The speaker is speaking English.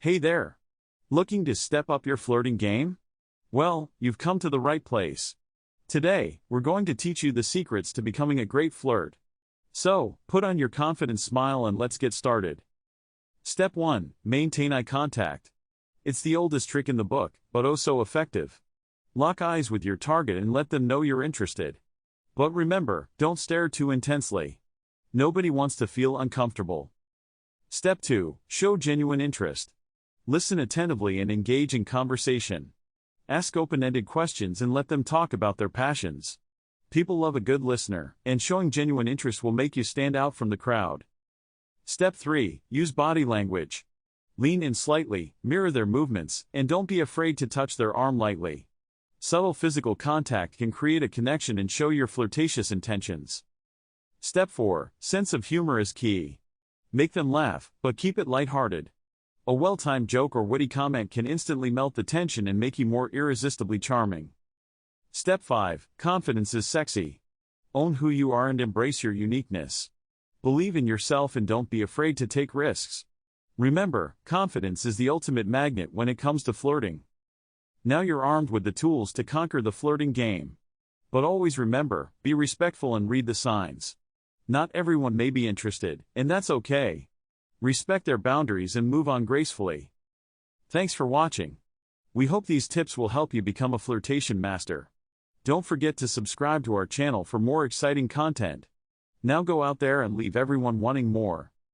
Hey there! Looking to step up your flirting game? Well, you've come to the right place. Today, we're going to teach you the secrets to becoming a great flirt. So, put on your confident smile and let's get started. Step 1. Maintain eye contact. It's the oldest trick in the book, but oh so effective. Lock eyes with your target and let them know you're interested. But remember, don't stare too intensely. Nobody wants to feel uncomfortable. Step 2. Show genuine interest. Listen attentively and engage in conversation. Ask open-ended questions and let them talk about their passions. People love a good listener, and showing genuine interest will make you stand out from the crowd. Step 3. Use body language. Lean in slightly, mirror their movements, and don't be afraid to touch their arm lightly. Subtle physical contact can create a connection and show your flirtatious intentions. Step 4. Sense of humor is key. Make them laugh, but keep it lighthearted. A well-timed joke or witty comment can instantly melt the tension and make you more irresistibly charming. Step 5. Confidence is sexy. Own who you are and embrace your uniqueness. Believe in yourself and don't be afraid to take risks. Remember, confidence is the ultimate magnet when it comes to flirting. Now you're armed with the tools to conquer the flirting game. But always remember, be respectful and read the signs. Not everyone may be interested, and that's okay. Respect their boundaries and move on gracefully. Thanks for watching. We hope these tips will help you become a flirtation master. Don't forget to subscribe to our channel for more exciting content. Now go out there and leave everyone wanting more.